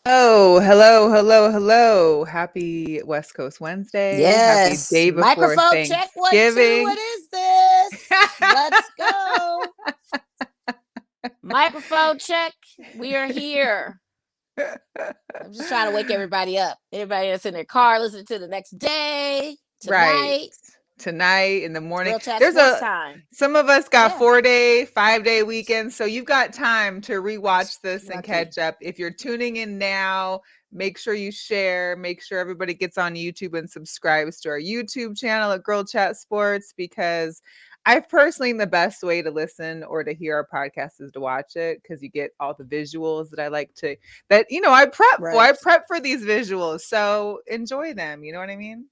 Oh, hello, hello, hello. Happy West Coast Wednesday. Happy Yes. day before Microphone check. 1, 2. What Thanksgiving. is this? Let's go. Microphone check. We are here. I'm just trying to wake everybody up. Everybody that's in their car listening to the next day, Right. tonight. Tonight in the morning. Grill chat There's sports a time. some of us got Yeah. 4-day, 5-day weekends, so you've got time to rewatch this and Lucky. catch up. If you're tuning in now, make sure you share, make sure everybody gets on YouTube and subscribes to our YouTube channel at Girl Chat Sports because I personally the best way to listen or to hear our podcast is to watch it because you get all the visuals that I like to I prep for. Right. I prep for these visuals. So enjoy them. You know what I mean?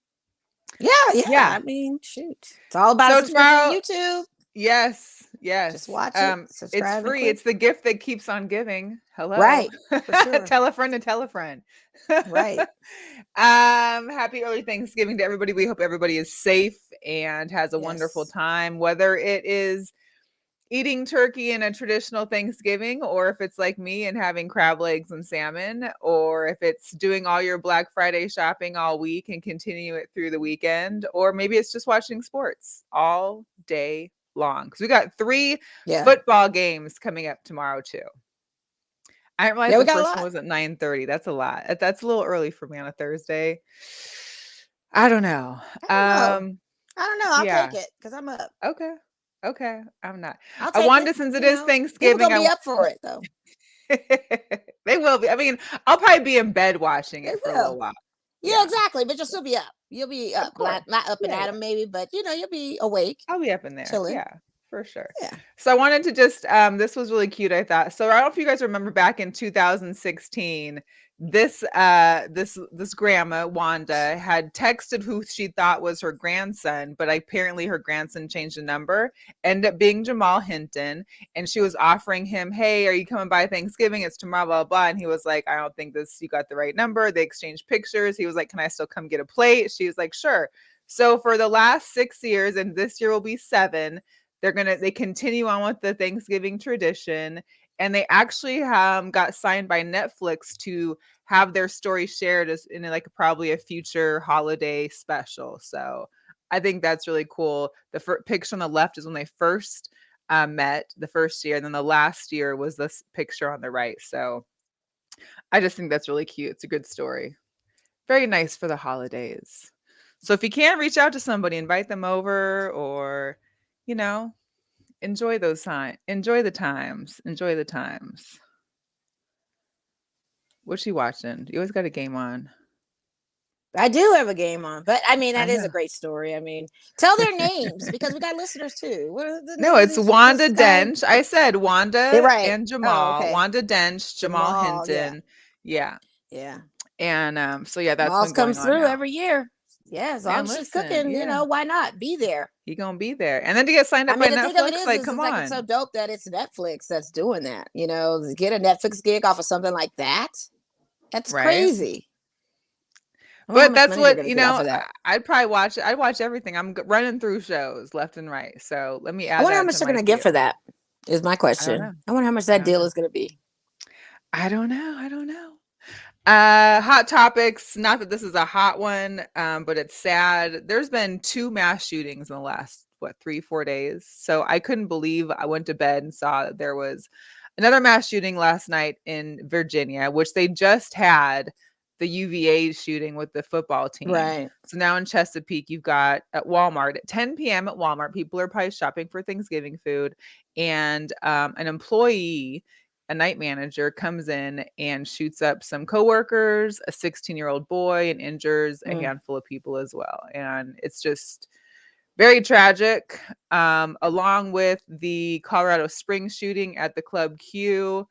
Yeah. Yeah. Yeah. I mean, shoot. It's all about a So subscription to tomorrow, YouTube. yes, Just yes. watch it, It's subscribe, and free. click. It's the gift that keeps on giving. Hello. Right. For sure. Tell a friend to tell a friend. Right. Happy early Thanksgiving to everybody. We hope everybody is safe and has a wonderful Yes. time, whether it is eating turkey in a traditional Thanksgiving, or if it's like me and having crab legs and salmon, or if it's doing all your Black Friday shopping all week and continue it through the weekend, or maybe it's just watching sports all day long. Because we got 3 Yeah. football games coming up tomorrow, too. I didn't realize Yeah. We the got a first one lot. was at 9:30. That's a lot. That's a little early for me on a Thursday. I don't know. I don't know. I don't know. I'll take Yeah. it because I'm up. Okay. Okay. I'm not. I'll I take it. Wanda, since it You is know, people Thanksgiving, gonna I be up for it though. they will be. I mean, I'll probably be in bed watching They it for a little will. while. Yeah, Yeah, exactly. But you'll still be up. You'll be of up. course. Not up and Yeah, at yeah. 'em maybe, but you'll be awake, I'll be up in there. chilling. Yeah, for sure. Yeah. So I wanted to just this was really cute, I thought. So I don't know if you guys remember back in 2016, this grandma, Wanda, had texted who she thought was her grandson, but apparently her grandson changed the number, ended up being Jamal Hinton, and she was offering him, "Hey, are you coming by Thanksgiving? It's tomorrow, blah, blah." And he was like, "I don't think you got the right number." They exchanged pictures. He was like, "Can I still come get a plate?" She was like, "Sure." So for the last 6 years, and this year will be 7, they continue on with the Thanksgiving tradition. And they actually got signed by Netflix to have their story shared as in like probably a future holiday special. So I think that's really cool. The picture on the left is when they first met the first year, and then the last year was this picture on the right. So I just think that's really cute. It's a good story. Very nice for the holidays. So if you can reach out to somebody, invite them over, or you know, enjoy those time. Enjoy the times. Enjoy the times. What's she watching? You always got a game on. I do have a game on, but I mean I that is a know. great story. I mean, tell their names because we got listeners too. What are the No, names of it's these? Wanda This guy. Dench. I said They're Wanda right. and Oh, Jamal. okay. Wanda Dench, Jamal Jamal. Yeah. Hinton. Yeah. Yeah. And so yeah, that's Malls been going comes on through now. every year. Yeah, as long Man, as she's listen, cooking, yeah. why not be there? He gonna be there. And then to get signed I up by mean, the thing of it Netflix, is, like, is come it's like it's so on. dope that it's Netflix that's doing that. To get a Netflix gig off of something like that, that's Right? crazy. I wonder how But much that's money they're what, going to get off of that. I'd probably watch it. I'd watch everything. I'm running through shows left and right. So let me I add wonder how that much to they're my going to get queue. for that. Is my I don't know. question. I wonder how much I that don't deal know. is going to be. I don't know. I don't know. Hot topics. Not that this is a hot one, but it's sad. There's been 2 mass shootings in the last 3, 4 days. So I couldn't believe I went to bed and saw that there was another mass shooting last night in Virginia, which they just had the UVA shooting with the football team. Right. So now in Chesapeake, you've got at Walmart at 10 p.m. at Walmart, people are probably shopping for Thanksgiving food, and an employee, a night manager, comes in and shoots up some coworkers, a 16-year-old boy, and injures a Mm. handful of people as well. And it's just very tragic. Along with the Colorado Springs shooting at the Club Q,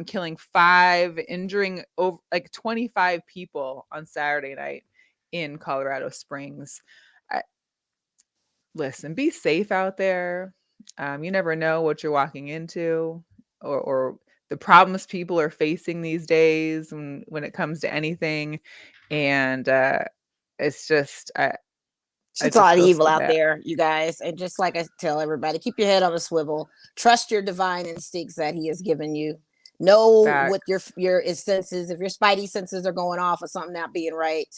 killing 5, injuring over like 25 people on Saturday night in Colorado Springs. I, Listen, be safe out there. You never know what you're walking into, or the problems people are facing these days when it comes to anything. And it's just, I It's a just lot of feel evil so out bad. there, you guys. And just like I tell everybody, keep your head on a swivel. Trust your divine instincts that he has given you. Know what Facts. your senses, if your spidey senses are going off or something not being right,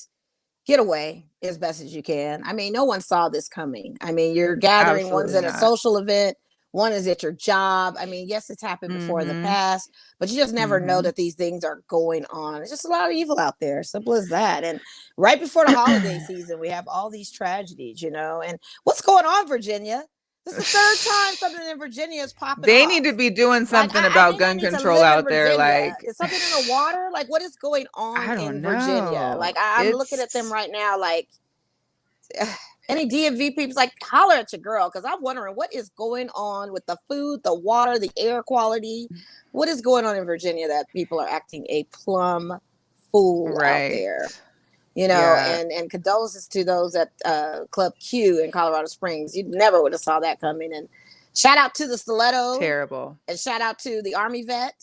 get away as best as you can. I mean, no one saw this coming. I mean, you're gathering, one's Absolutely at a not. social event, one is at your job. I mean, yes, it's happened before in the Mm-hmm. past, but you just never know Mm-hmm. that these things are going on. It's just a lot of evil out there. Simple as that. And right before the holiday season, we have all these tragedies, you know. And what's going on, Virginia? This is the third time something in Virginia is popping They need off. to be doing Like, something I about think I gun need to control live in out there. Virginia. Like, Is something in the water? Like, what is going on I in don't Virginia? know. Like, I'm looking at them right now. Like, any DMV people's like, holler at your girl, because I'm wondering what is going on with the food, the water, the air quality. What is going on in Virginia that people are acting a plumb fool out there? Right. You know, Yeah. and condolences to those at Club Q in Colorado Springs. You never would have saw that coming. And shout out to the stiletto, Terrible. and shout out to the Army vet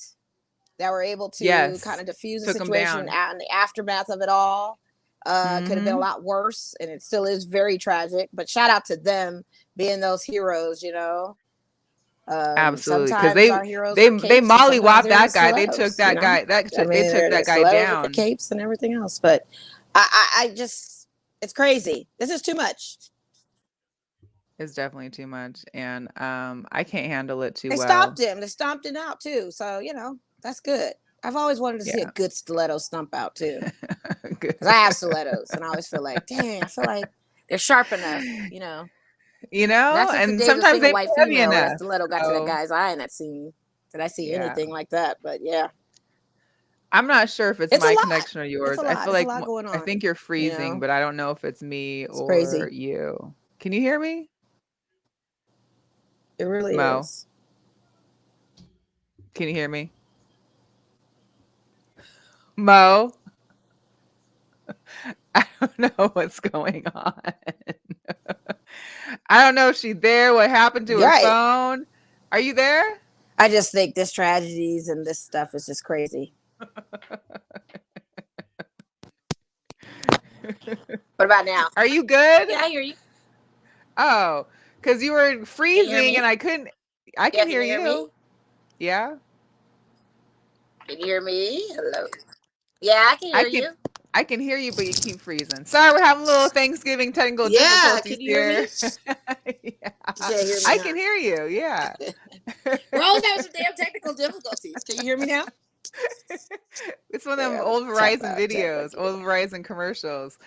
that were able to kind Yes. of diffuse the Took them situation down. out in the aftermath of it all. Could have been a Mm-hmm. lot worse, and it still is very tragic. But shout out to them being those heroes, you know. Absolutely. Because Sometimes our heroes are they capes, and sometimes mollywopped they're the that guy. They took stilettos, you that know. guy. I They mean, took they're the that guy stilettos with the down. capes and everything else. But I just, it's crazy. This is too much. It's definitely too much, and I can't handle it too They stopped well. him. They stomped him out too. So you know that's good. I've always wanted to see a Yeah. good stiletto stump out too, Good. because I have stilettos, and I always feel like, dang, I feel like they're sharp enough, you know. You know, That's just the and days of sometimes seeing a they white were heavy female where that enough. stiletto got to that So guy's eye in that scene. Did I see yeah. anything like that? But yeah, I'm not sure if it's it's a my lot. connection or It's a yours. I lot. feel It's a like lot going I on. think you're You freezing, know, but I don't know if it's me it's or crazy. you. Can you hear me? It really Mo, is. can you hear me? Mo, I don't know what's going on. I don't know if she's there, what happened to her Right. phone. Are you there? I just think this tragedies and this stuff is just crazy. What about now? Are you good? Yeah, I hear you. Oh, because you were Can you hear freezing and me? I couldn't. I Yeah, can can hear you hear me? you. Yeah, Can you hear me? Hello. Yeah, I can I hear can. you. I can hear you, but you keep freezing. Sorry, we're having a little Thanksgiving technical Yeah, difficulties can you hear me? here. Yeah, You can't hear me, I huh? can hear you. Yeah. We're always having some damn technical difficulties. Can you hear me now? It's one of There, them I'm gonna old tap Verizon out, tap back videos, in. old Verizon commercials.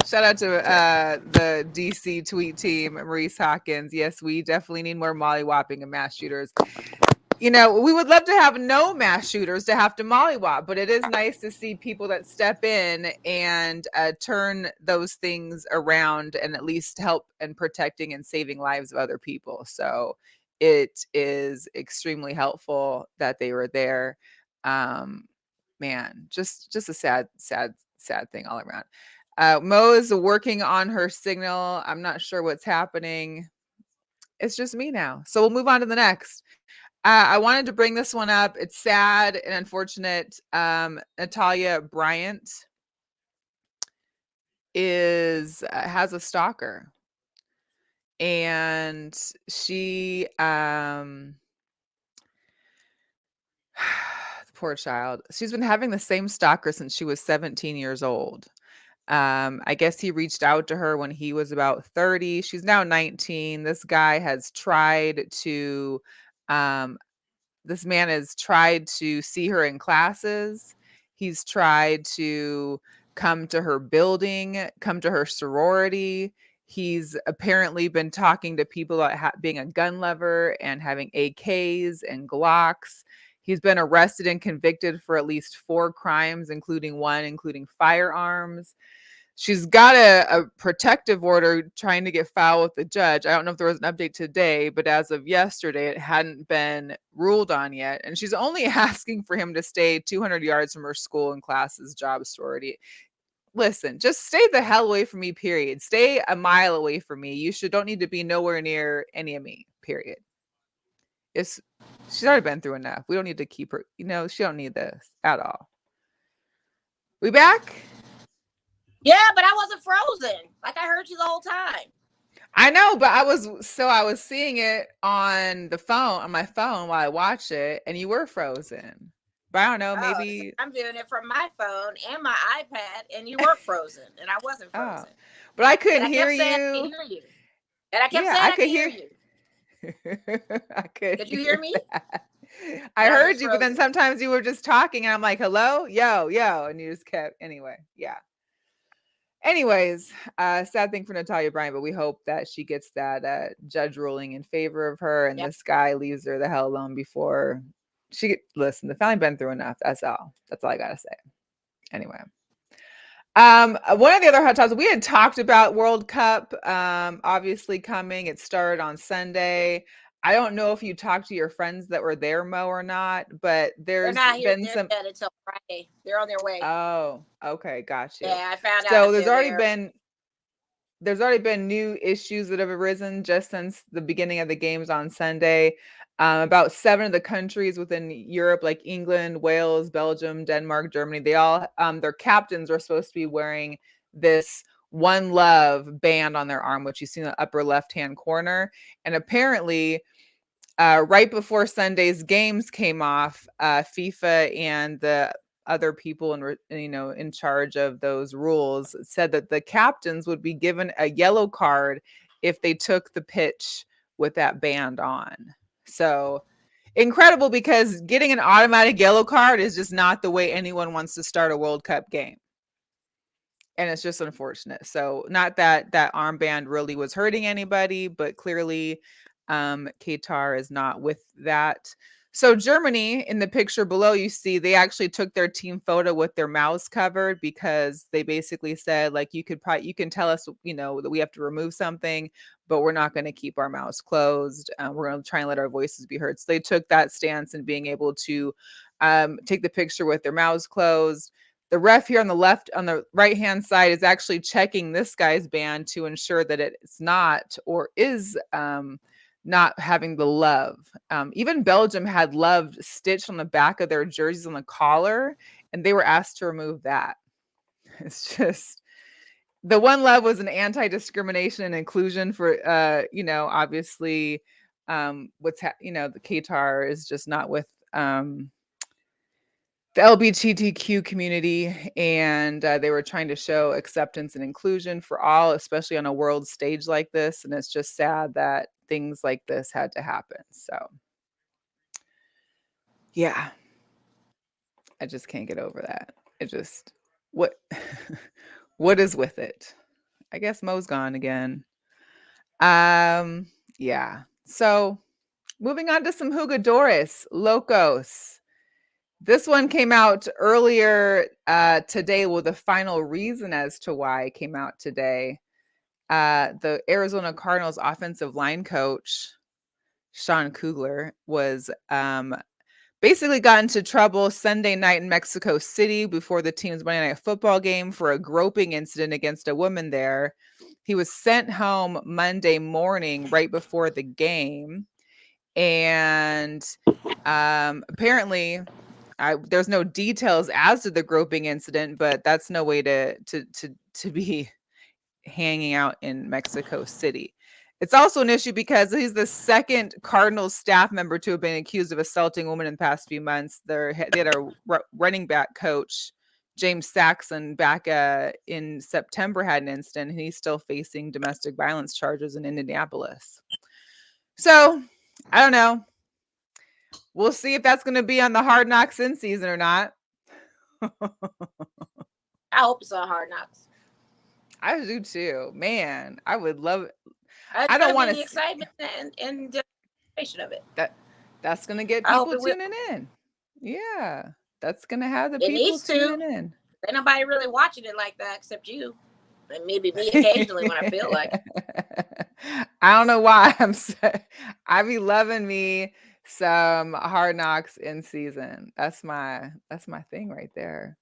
Shout out to Okay. the DC tweet team, Maurice Hawkins. Yes, we definitely need more mollywhopping and mass shooters. You know, we would love to have no mass shooters to have to mollywop, but it is nice to see people that step in and turn those things around and at least help in protecting and saving lives of other people. So it is extremely helpful that they were there. Um, Man, just a sad thing all around. Mo is working on her signal. I'm not sure what's happening. It's just me now. So we'll move on to the next. I wanted to bring this one up. It's sad and unfortunate. Natalia Bryant is has a stalker, and she the poor child. She's been having the same stalker since she was 17 years old. I guess he reached out to her when he was about 30. She's now 19. This guy has tried to um, this man has tried to see her in classes. He's tried to come to her building, come to her sorority. He's apparently been talking to people about being a gun lover and having AKs and Glocks. He's been arrested and convicted for at least 4 crimes, including firearms. She's got a protective order trying to get filed with the judge. I don't know if there was an update today, but as of yesterday, it hadn't been ruled on yet. And she's only asking for him to stay 200 yards from her school and classes, job, sorority. Listen, just stay the hell away from me, period. Stay a mile away from me. You don't need to be nowhere near any of me, period. It's she's already been through enough. We don't need to keep her, she don't need this at all. We back? Yeah, but I wasn't frozen. Like I heard you the whole time. I know, but I was seeing it on the phone, on my phone while I watched it, and you were frozen. But I don't know, Oh, so maybe. I'm doing it from my phone and my iPad, and you were frozen, and I wasn't Oh, frozen. but I And couldn't I hear kept saying I can you. hear you. And I kept Yeah, saying I I could can hear hear. you. I could Could you hear hear me? that. I And I heard just you, but then frozen. sometimes you were just talking, and I'm like, "Hello, yo, yo," and you just kept. Anyway, yeah. Anyways, sad thing for Natalia Bryant, but we hope that she gets that judge ruling in favor of her, and Yep. this guy leaves her the hell alone before she. Listen, the family been through enough. That's all. That's all I gotta say. Anyway. One of the other hot topics we had talked about World Cup, obviously coming. It started on Sunday. I don't know if you talked to your friends that were there, Mo, or not, but They're there's not here. been They're some. dead until Friday. They're on their way. Oh, okay, got you. Yeah, I found out So that they're there. there's already been new issues that have arisen just since the beginning of the games on Sunday. About 7 of the countries within Europe, like England, Wales, Belgium, Denmark, Germany, they all their captains are supposed to be wearing this One Love band on their arm, which you see in the upper left-hand corner. And apparently, right before Sunday's games came off, FIFA and the other people in charge of those rules said that the captains would be given a yellow card if they took the pitch with that band on. So incredible, because getting an automatic yellow card is just not the way anyone wants to start a World Cup game, and it's just unfortunate. So not that that armband really was hurting anybody, but clearly Qatar is not with that. So Germany, in the picture below, you see they actually took their team photo with their mouths covered, because they basically said, like, you can tell us, that we have to remove something, but we're not going to keep our mouths closed. We're going to try and let our voices be heard. So they took that stance in being able to take the picture with their mouths closed. The ref here on the right hand side, is actually checking this guy's band to ensure that it's not, or is not having the love. Even Belgium had love stitched on the back of their jerseys on the collar, and they were asked to remove that. It's just, the One Love was an anti-discrimination and inclusion for, obviously, the Qatar is just not with the LGBTQ community, and they were trying to show acceptance and inclusion for all, especially on a world stage like this. And it's just sad that things like this had to happen. So, yeah, I just can't get over that. It just, what, what is with it? I guess Mo's gone again. Yeah. So, moving on to some Jugadores, Locos. This one came out earlier today with the final reason as to why it came out today. The Arizona Cardinals offensive line coach, Sean Kugler, was basically got into trouble Sunday night in Mexico City before the team's Monday Night Football game for a groping incident against a woman there. He was sent home Monday morning right before the game. And apparently, there's no details as to the groping incident, but that's no way to be hanging out in Mexico City. It's also an issue because he's the second Cardinals staff member to have been accused of assaulting a woman in the past few months. They had a running back coach, James Saxon, back in September, had an incident, and he's still facing domestic violence charges in Indianapolis. So I don't know. We'll see if that's going to be on the Hard Knocks in season or not. I hope it's on Hard Knocks. I do too. Man, I would love it. It's I going don't to be want the to see excitement and the anticipation of it. that. That's going to get I hope people it will. tuning in. Yeah, that's going to have the It people needs to. tuning in. Ain't nobody really watching it like that except you. And maybe me occasionally when I feel like it. I don't know why I be loving me some Hard Knocks in season. That's my thing right there.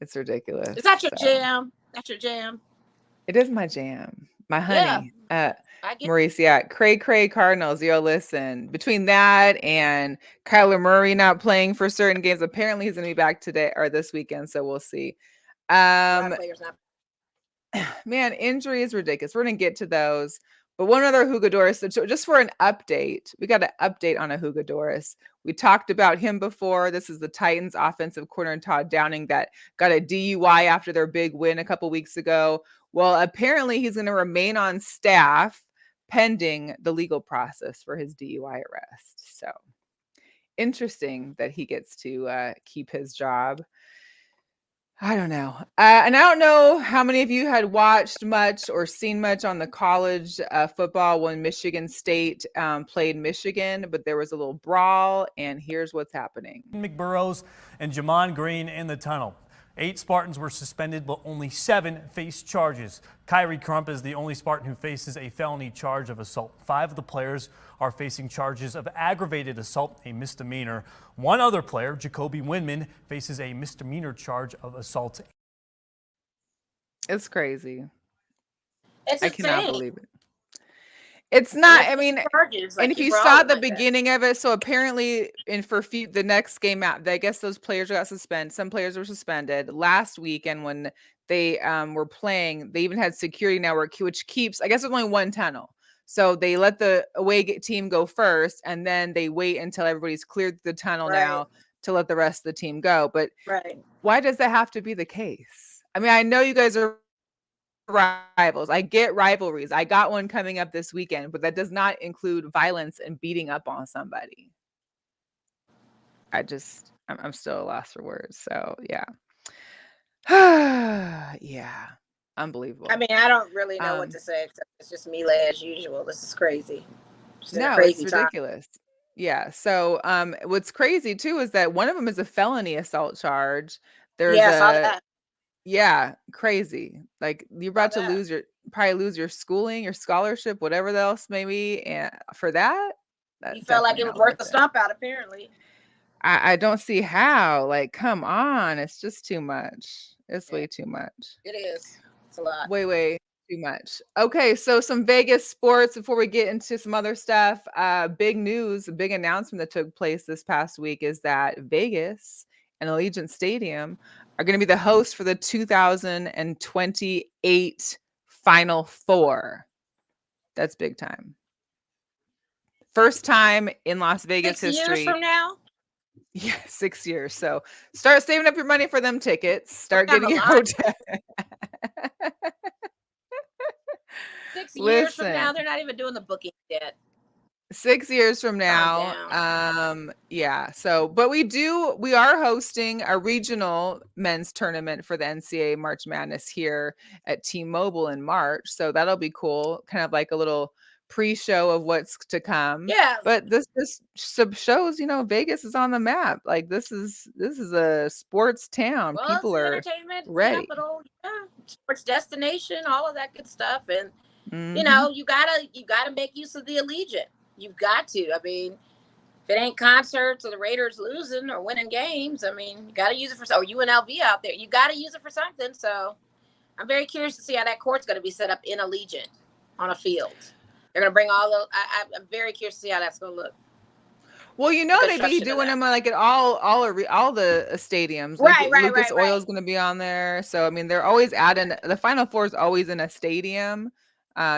It's ridiculous. Is that your So jam? That's your jam? it is my jam. My Yeah, honey. I get Maurice, yeah. Cray Cardinals. Yo, listen. Between that and Kyler Murray not playing for certain games, apparently he's gonna be back today or this weekend, so we'll see. a lot of Um, players not. man, injury is ridiculous. We're gonna get to those. But one other Hugodoris, so just for an update, we got an update on a Hugodoris. We talked about him before. This is the Titans offensive coordinator Todd Downing that got a DUI after their big win a couple weeks ago. Well, apparently he's going to remain on staff pending the legal process for his DUI arrest. So interesting that he gets to keep his job. I don't know. And I don't know how many of you had watched much or seen much on the college football when Michigan State played Michigan, but there was a little brawl, and here's what's happening. McBurrows and Jamon Green in the tunnel. 8 Spartans were suspended, but only 7 faced charges. Kyrie Crump is the only Spartan who faces a felony charge of assault. 5 of the players are facing charges of aggravated assault, a misdemeanor. One other player, Jacoby Winman, faces a misdemeanor charge of assault. It's crazy. I cannot believe it. It's not, I mean, charges, and if you saw the beginning of it, so apparently for the next game out, I guess those players got suspended. Some players were suspended last weekend when they were playing. They even had security network, which keeps, I guess there's only one tunnel. So they let the away team go first, and then they wait until everybody's cleared the tunnel now to let the rest of the team go. But why does that have to be the case? I mean, I know you guys are rivals. I get rivalries. I got one coming up this weekend, but that does not include violence and beating up on somebody. I'm still at a loss for words. So yeah. Yeah. Unbelievable. I mean, I don't really know what to say, except it's just Mila as usual. This is crazy. It's ridiculous. Time. Yeah. So what's crazy too is that one of them is a felony assault charge. There's I saw that. Yeah, crazy. Like you're about to probably lose your schooling, your scholarship, whatever else maybe, and for that, you felt like it was worth the stomp out. Apparently, I don't see how. Like, come on, it's just too much. It's way too much. It is. It's a lot. Way too much. Okay, so some Vegas sports before we get into some other stuff. Big news, a big announcement that took place this past week is that Vegas and Allegiant Stadium are going to be the host for the 2028 Final Four. That's big time. First time in Las Vegas 6 history. 6 years from now? Yeah, 6 years. So start saving up your money for them tickets. Start getting your hotel. 6 years from now, they're not even doing the booking yet. 6 years from now. Yeah. So, but we are hosting a regional men's tournament for the NCAA March Madness here at T-Mobile in March. So that'll be cool. Kind of like a little pre-show of what's to come. Yeah. But this shows, Vegas is on the map. Like this is a sports town. Well, people are ready. Capital, sports destination, all of that good stuff. And you gotta make use of the Allegiant. You've got to. I mean, if it ain't concerts or the Raiders losing or winning games, I mean, you got to use it for or UNLV out there. You got to use it for something. So I'm very curious to see how that court's going to be set up in Allegiant on a field. They're going to bring all the. I'm very curious to see how that's going to look. Well, they be doing them like at all the stadiums. Like Lucas Oil is going to be on there. So I mean, they're always adding. The Final Four is always in a stadium.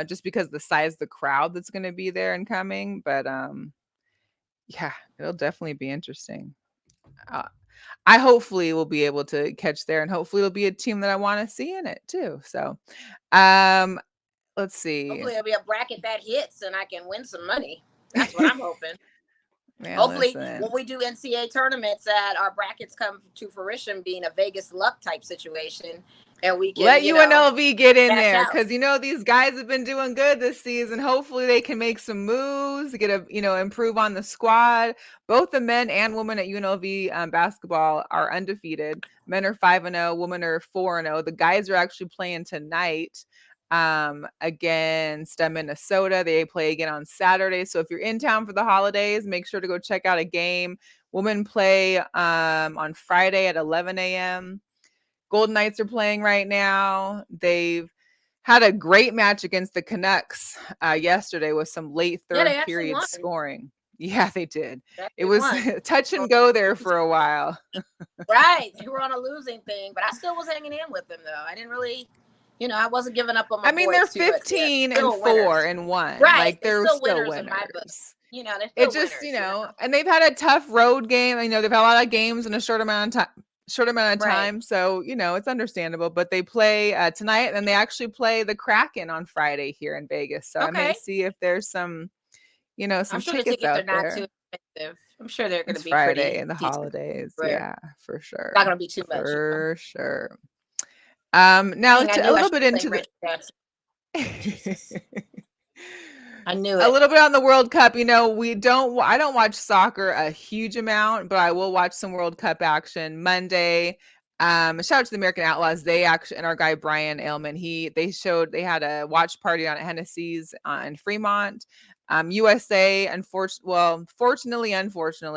Just because the size of the crowd that's going to be there and coming. But yeah, it'll definitely be interesting. I hopefully will be able to catch there, and hopefully it'll be a team that I want to see in it too. So let's see. Hopefully it'll be a bracket that hits and I can win some money. That's what I'm hoping. Man, hopefully when we do NCAA tournaments that our brackets come to fruition being a Vegas luck type situation. And we can let UNLV get in there because these guys have been doing good this season. Hopefully they can make some moves, improve on the squad. Both the men and women at UNLV basketball are undefeated. Men are 5-0, women are 4-0. The guys are actually playing tonight against Minnesota. They play again on Saturday. So if you're in town for the holidays, make sure to go check out a game. Women play on Friday at 11 a.m. Golden Knights are playing right now. They've had a great match against the Canucks yesterday with some late third period scoring. Yeah, they did. It was touch and go there for a while. Right. They were on a losing thing, but I still was hanging in with them, though. I didn't really I wasn't giving up on my I mean, they're boys too much yet. 15 and Still 4 winners. and 1. Right. Like They're they're still still winners in my book. winners. They're It still just, winners, and they've had a tough road game. They've had a lot of games in a short amount of time. Right. So it's understandable, but they play tonight, and they actually play the Kraken on Friday here in Vegas. So I may Okay. see if there's some I'm some sure the tickets tickets are out not too there. expensive. I'm sure they're going to It's be Friday pretty and the decent. holidays. Right. Yeah, for sure. Not going to be too much. For sure. Now Dang, I to knew a I little should bit play into the Reggie Jackson. Jesus. I knew a it. little bit on the World Cup. I don't watch soccer a huge amount, but I will watch some World Cup action Monday. Shout out to the American Outlaws. They actually, and our guy Brian Ailman, they had a watch party on at Hennessy's in Fremont. USA, unfortunately,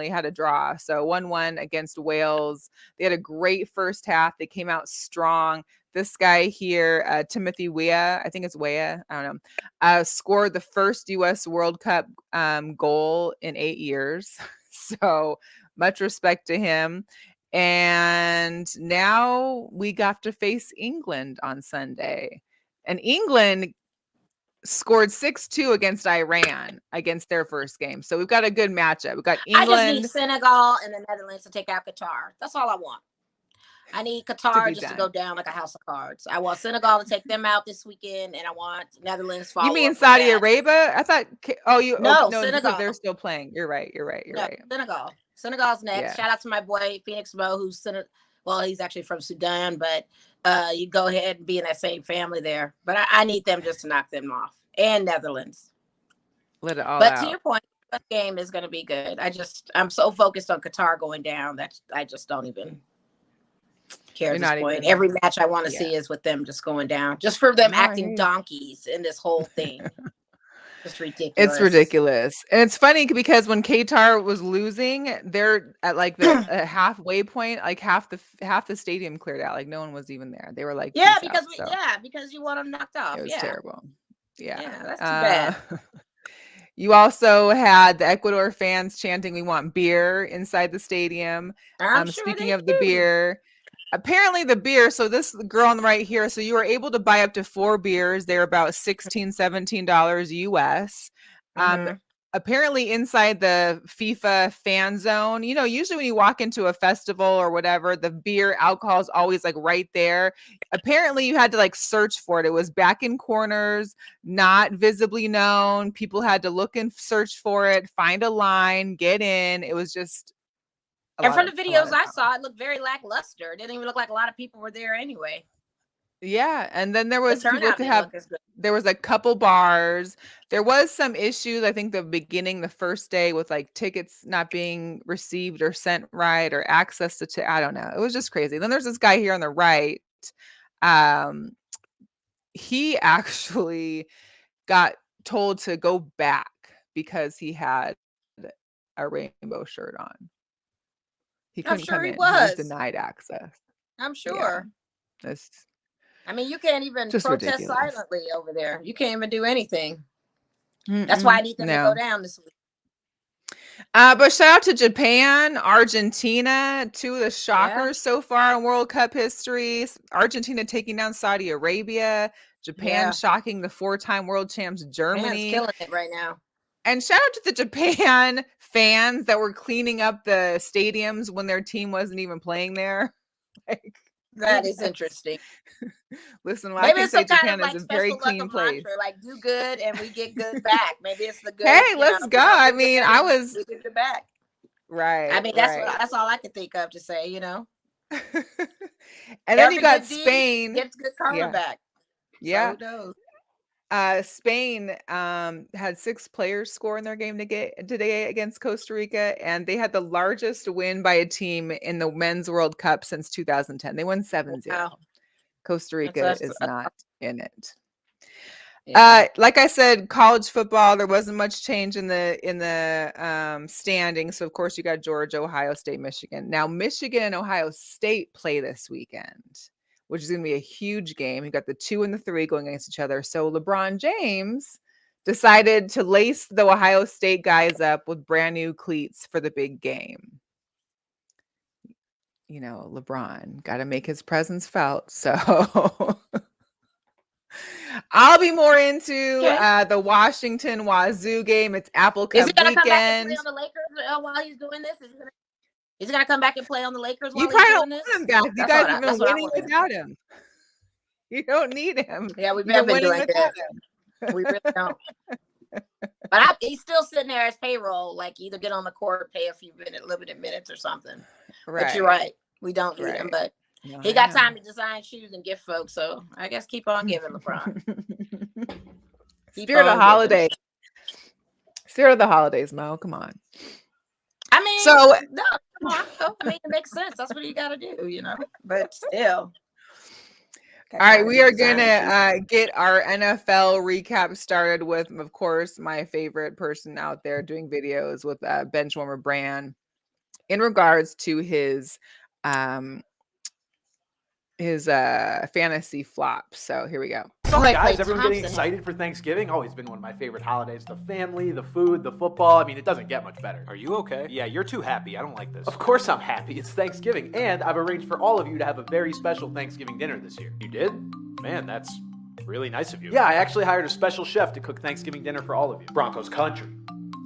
had a draw. So 1-1 against Wales. They had a great first half. They came out strong. This guy here, Timothy Weah, I think it's Weah, I don't know, scored the first U.S. World Cup goal in 8 years. So much respect to him. And now we got to face England on Sunday. And England scored 6-2 against Iran against their first game. So we've got a good matchup. We've got I just need England Senegal and the Netherlands to take out Qatar. That's all I want. I need to Qatar be just to done. go down like a house of cards. I want Senegal to take them out this weekend, and I want Netherlands to You follow mean up with Saudi that. Arabia? I thought. No, No, because Senegal. they're still playing. You're right. No, Senegal. Senegal's next. Yeah. Shout out to my boy Phoenix Mo, he's actually from Sudan, but you go ahead and be in that same family there. But I need them just to knock them off, and Netherlands. Let it all But out. to your point, the game is going to be good. I'm so focused on Qatar going down that I just don't even care at this point. Every match I want to see is with them just going down, just for them acting donkeys in this whole thing. Just ridiculous. It's ridiculous. And it's funny because when Qatar was losing, they're at like the halfway point, like half the stadium cleared out. Like no one was even there. They were like, because you want them knocked off. It was terrible. Yeah, that's too bad. You also had the Ecuador fans chanting, "We want beer" inside the stadium. I'm sure speaking of the beer, apparently the beer, so this girl on the right here, so you were able to buy up to 4 beers. They're about $16-17 US. Apparently inside the FIFA fan zone, usually when you walk into a festival or whatever, the beer alcohol is always like right there. Apparently you had to like search for it. It was back in corners, not visibly known. People had to look and search for it, find a line, get in. It was just and from the videos I saw, it looked very lackluster. It didn't even look like a lot of people were there anyway. Yeah, and then there was there was a couple bars. There was some issues, I think the first day with like tickets not being received or sent right or access to I don't know. It was just crazy. Then there's this guy here on the right. He actually got told to go back because he had a rainbow shirt on. He couldn't come in. He was denied access. I'm sure. Yeah. I mean, you can't even protest ridiculous. Silently over there. You can't even do anything. That's why I need them to go down this week. But shout out to Japan, Argentina, 2 of the shockers so far in World Cup history. Argentina taking down Saudi Arabia. Japan shocking the 4-time world champs Germany. Japan's killing it right now. And shout out to the Japan fans that were cleaning up the stadiums when their team wasn't even playing there. That is interesting. Listen, I can say Japan is a very clean place. Mantra, like do good and we get good back. Maybe it's the good. Hey, let's go. I mean, we get it back. Right. I mean, that's all I could think of to say, And then you got Spain. Gets good karma back. Yeah. So Spain had 6 players score in their game today against Costa Rica, and they had the largest win by a team in the Men's World Cup since 2010. They won 7-0. Wow. Costa Rica is not in it. Yeah. Like I said, college football, there wasn't much change in the standings. So of course you got Georgia, Ohio State, Michigan. Now Michigan and Ohio State play this weekend, which is going to be a huge game. You got the 2 and the 3 going against each other. So LeBron James decided to lace the Ohio State guys up with brand new cleats for the big game. LeBron got to make his presence felt. So I'll be more into Okay. the Washington Wazoo game. It's Apple Is he Cup gonna come back and play weekend. on the Lakers while he's doing this? Is he gonna come back and play on the Lakers You while he's probably doing don't this? want him back. You That's guys what I, have been that's what I winning want to know. without him. You don't need him. Yeah, we You've have been winning doing without good. him. We really don't. But he's still sitting there as payroll, like either get on the court, pay a few limited minutes or something. Right. But you're right. We don't need him, but No, he got time to design shoes and gift folks. So I guess keep on giving, LeBron. Spirit of holidays. Spirit of the holidays, Mo. Come on. I mean, so no, I mean, it makes sense. That's what you got to do, you know. But still. All right, we are gonna get our NFL recap started with, of course, my favorite person out there doing videos with Benchwarmer Brand in regards to his fantasy flop. So here we go. What's up, guys? Everyone getting excited for Thanksgiving? Oh, it's been one of my favorite holidays. The family, the food, the football. I mean, it doesn't get much better. Are you okay? Yeah, you're too happy. I don't like this. Of course I'm happy. It's Thanksgiving, and I've arranged for all of you to have a very special Thanksgiving dinner this year. You did? Man, that's really nice of you. Yeah, I actually hired a special chef to cook Thanksgiving dinner for all of you. Broncos country.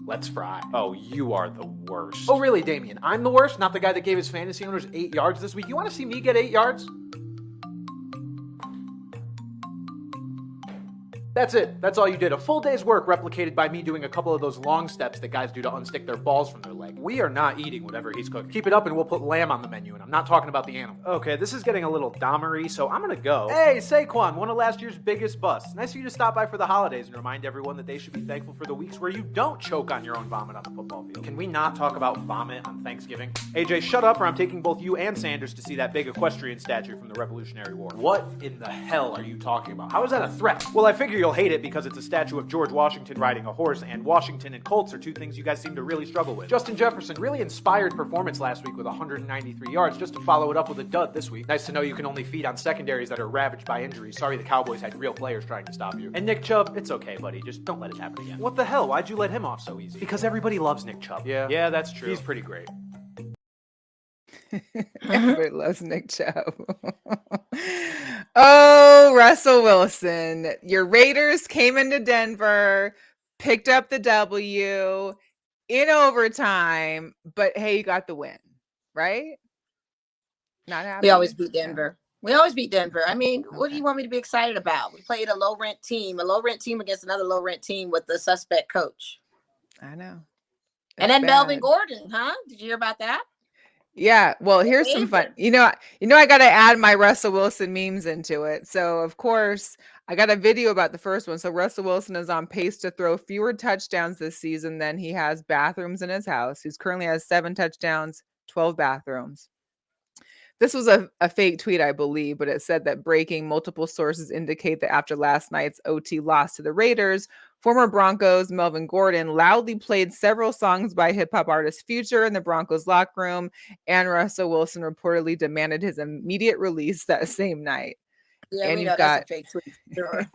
Let's fry. Oh, you are the worst. Oh, really, Damien? I'm the worst? Not the guy that gave his fantasy owners 8 yards this week? You want to see me get 8 yards? That's it. That's all you did. A full day's work replicated by me doing a couple of those long steps that guys do to unstick their balls from their leg. We are not eating whatever he's cooking. Keep it up and we'll put lamb on the menu, and I'm not talking about the animal. Okay, this is getting a little Dahmer-y, so I'm gonna go. Hey, Saquon, one of last year's biggest busts. Nice of you to stop by for the holidays and remind everyone that they should be thankful for the weeks where you don't choke on your own vomit on the football field. Can we not talk about vomit on Thanksgiving? AJ, shut up or I'm taking both you and Sanders to see that big equestrian statue from the Revolutionary War. What in the hell are you talking about? How is that a threat? Well, I figure you'll hate it because it's a statue of George Washington riding a horse, and Washington and Colts are two things you guys seem to really struggle with. Justin Jefferson, really inspired performance last week with 193 yards, just to follow it up with a dud this week. Nice to know you can only feed on secondaries that are ravaged by injuries. Sorry the Cowboys had real players trying to stop you. And Nick Chubb, it's okay, buddy. Just don't let it happen again. What the hell? Why'd you let him off so easy? Because everybody loves Nick Chubb. Yeah, that's true. He's pretty great. Everybody loves Nick Chubb. Oh, Russell Wilson. Your Raiders came into Denver, picked up the W in overtime, but hey, you got the win, right? Not happy. We always beat Denver. We always beat Denver. I mean, what do you want me to be excited about? We played a low-rent team against another low-rent team with the suspect coach. I know. And then Melvin Gordon, huh? Did you hear about that? Yeah, well, here's some fun. You know, I got to add my Russell Wilson memes into it. So, of course, I got a video about the first one. So, Russell Wilson is on pace to throw fewer touchdowns this season than he has bathrooms in his house. He currently has 7 touchdowns, 12 bathrooms. This was a fake tweet, I believe, but it said that breaking multiple sources indicate that after last night's OT loss to the Raiders, former Broncos Melvin Gordon loudly played several songs by hip-hop artist Future in the Broncos locker room, and Russell Wilson reportedly demanded his immediate release that same night. Yeah, and we know that's a fake tweet. Sure.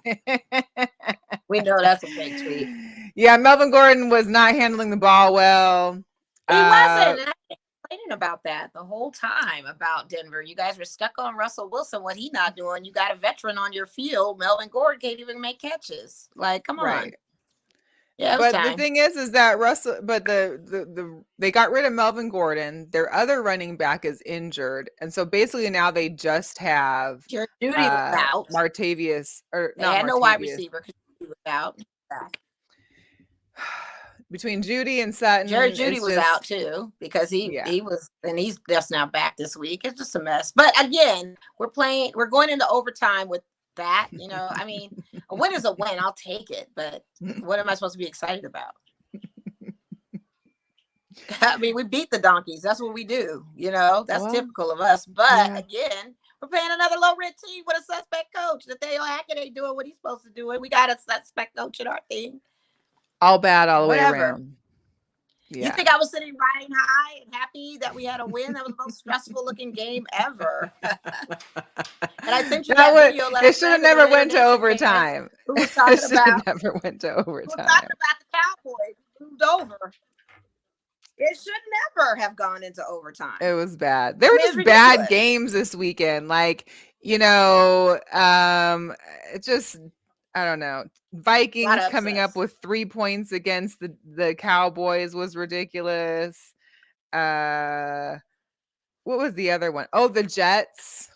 We know that's a fake tweet. Yeah, Melvin Gordon was not handling the ball well. He wasn't. And I complaining about that the whole time about Denver. You guys were stuck on Russell Wilson. What he not doing? You got a veteran on your field. Melvin Gordon can't even make catches. Like, come on. Yeah, but the thing is that Russell, but they got rid of Melvin Gordon. Their other running back is injured, and so basically now they just have Judy was out. Martavius, or they had no wide receiver because he was out. Between Judy and Sutton, Jerry Judy was out too because he was, and he's just now back this week. It's just a mess. But again, we're going into overtime with that. You know, I mean, a win is a win. I'll take it. But what am I supposed to be excited about? I mean, we beat the donkeys. That's what we do. You know, that's typical of us. But again, we're playing another low-rent team with a suspect coach. Nathaniel Hackett ain't doing what he's supposed to do. And we got a suspect coach in our team. All bad all the way around. Yeah. You think I was sitting riding high and happy that we had a win? That was the most stressful looking game ever. And I sent you that video. It should have never went to overtime. Who was talking about? Never went to overtime. Who was talking about the Cowboys? Moved over. It should never have gone into overtime. It was bad. There were just bad games this weekend. Like, you know, it just I don't know. A lot Vikings of coming up upsets. with 3 points against the Cowboys was ridiculous. What was the other one? Oh, the Jets.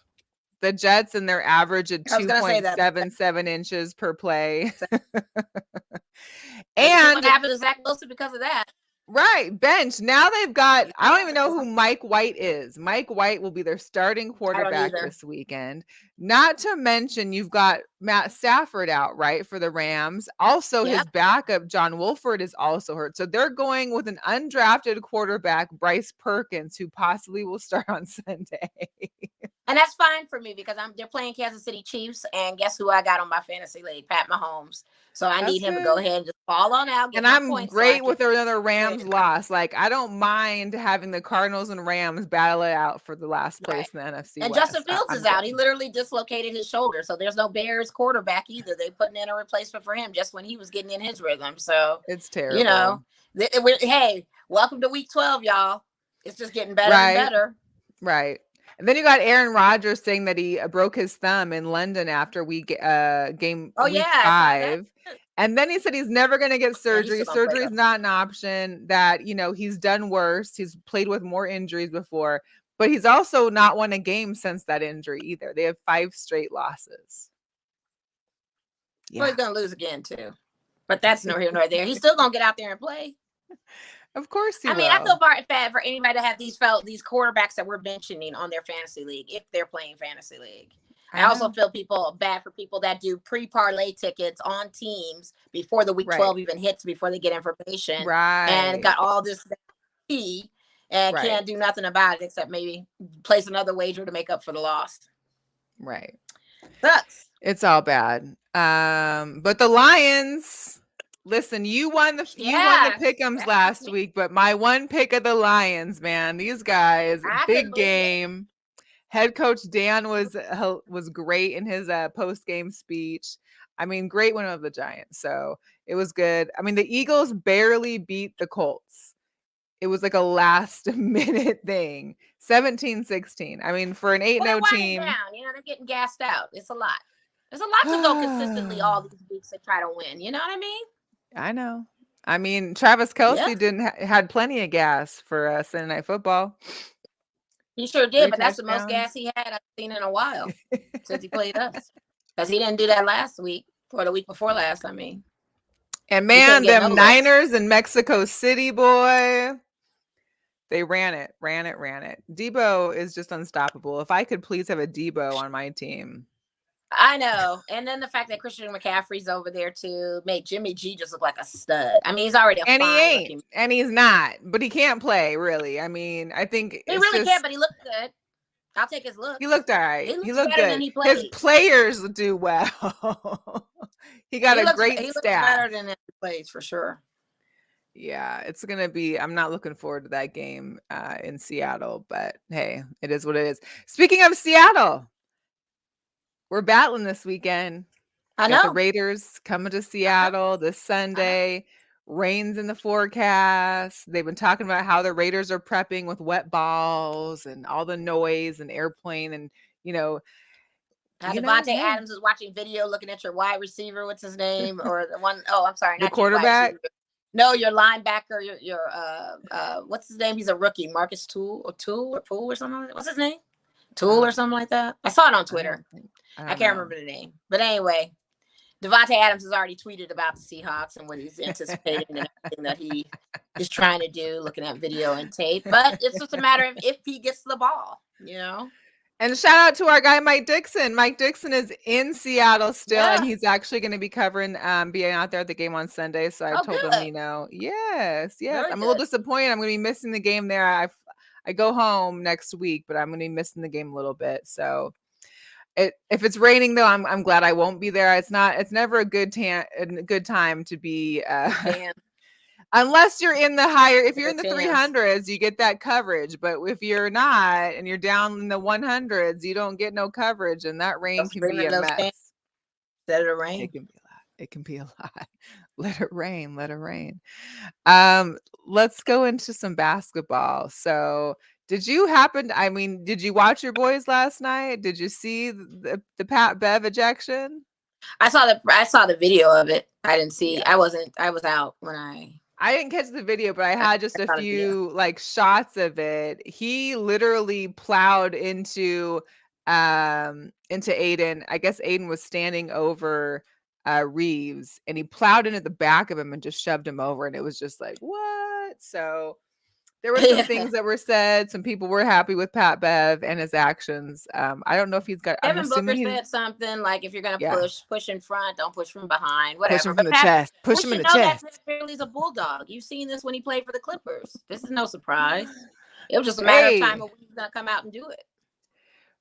The Jets and their average at I was gonna say that. 2.77 inches per play. And what And happened to Zach Wilson because of that? right, bench. Now they've got, I don't even know who Mike White is. Mike White will be their starting quarterback either. this weekend. Not to mention, you've got Matt Stafford out, right, for the Rams. Also, his Yep. backup, John Wolford, is also hurt. So they're going with an undrafted quarterback, Bryce Perkins, who possibly will start on Sunday. And that's fine for me because they're playing Kansas City Chiefs, and guess who I got on my fantasy league? Pat Mahomes. So I That's need him to good. go ahead and just fall on out. Get And my I'm points so I great can with another Rams win. loss. Like, I don't mind having the Cardinals and Rams battle it out for the last place Right. in the NFC And West. Justin Fields I'm is out. good. He literally dislocated his shoulder. So there's no Bears quarterback either. They putting in a replacement for him just when he was getting in his rhythm. So, It's terrible. you know, hey, welcome to week 12, y'all. It's just getting better Right. and better. Right. And then you got Aaron Rodgers saying that he broke his thumb in London after week Oh, yeah, week I saw that. 5. And then he said he's never going to get surgery. still gonna play, Surgery is though. not an option. That, you know, he's done worse. He's played with more injuries before, but he's also not won a game since that injury either. They have 5 straight losses. Well, he's gonna lose again too. But that's no here nor there. He's still gonna get out there and play. Of course he I will. mean, I feel bad for anybody to have these quarterbacks that we're mentioning on their fantasy league if they're playing fantasy league. I also feel bad for people that do pre-parlay tickets on teams before the week 12 even hits, before they get information. Right. And got all this key and can't do nothing about it except maybe place another wager to make up for the loss. Right. Sucks. It's all bad. But the Lions, listen, you won the pick'ems last week, but my one pick of the Lions, man, these guys, big game. Head coach Dan was great in his post-game speech. I mean, great win of the Giants. So it was good. I mean, the Eagles barely beat the Colts. It was like a last minute thing. 17-16. I mean, for an 8-0 team. Down. You know, they're getting gassed out. It's a lot. There's a lot to go consistently all these weeks to try to win. You know what I mean? I know. I mean, Travis Kelce had plenty of gas for Sunday Night Football. He sure did, but that's the most gas he had I've seen in a while since he played us. Because he didn't do that last week or the week before last, I mean. And man, them Niners in Mexico City, boy, they ran it. Debo is just unstoppable. If I could please have a Debo on my team. I know. And then the fact that Christian McCaffrey's over there too made Jimmy G just look like a stud. I mean, he's already a fine looking. And he's not, but he can't play, really. I mean, I think he really can't, but he looked good. I'll take his look. He looked all right. He looked good. His players do well. He got a great staff. He looks better than he plays for sure. Yeah, it's going to be, I'm not looking forward to that game in Seattle, but hey, it is what it is. Speaking of Seattle, we're battling this weekend. I know. Got the Raiders coming to Seattle this Sunday. Rains in the forecast. They've been talking about how the Raiders are prepping with wet balls and all the noise and airplane and, you know. Devontae Adams is watching video looking at your wide receiver. What's his name? Or the one, I'm sorry. The quarterback? No, your linebacker, your what's his name? He's a rookie. Marcus Toole or Poole or something like that. What's his name? Toole or something like that. I saw it on Twitter. I can't remember the name. But anyway, Devontae Adams has already tweeted about the Seahawks and what he's anticipating and everything that he is trying to do, looking at video and tape. But it's just a matter of if he gets the ball, you know? And shout out to our guy, Mike Dixon. Mike Dixon is in Seattle still, and he's actually going to be covering, being out there at the game on Sunday. So I told him, yes. Very I'm a little disappointed. I'm going to be missing the game there. I go home next week, but I'm going to be missing the game a little bit. So if it's raining though, I'm glad I won't be there. It's never a good time to be, unless you're in the higher, if you're in the 300s, you get that coverage. But if you're not and you're down in the 100s, you don't get no coverage. And that rain can be a mess. Let it rain. It can be a lot. Let it rain. Let's go into some basketball. So did you watch your boys last night? Did you see the Pat Bev ejection? I saw the video of it. I didn't see. Yeah. I was out when I didn't catch the video, but I had just a saw the video. few like shots of it. He literally plowed into Aiden. I guess Aiden was standing over Reeves, and he plowed into the back of him and just shoved him over, and it was just like, what? So there were some things that were said. Some people were happy with Pat Bev and his actions. I don't know if he's got. I'm Devin Booker assuming he's said something like, "If you're gonna push in front, don't push from behind, push whatever." him from But the chest. Push we him in should the know that chest. Fairley's a bulldog. You've seen this when he played for the Clippers. This is no surprise. It was just a matter of time when he's gonna come out and do it.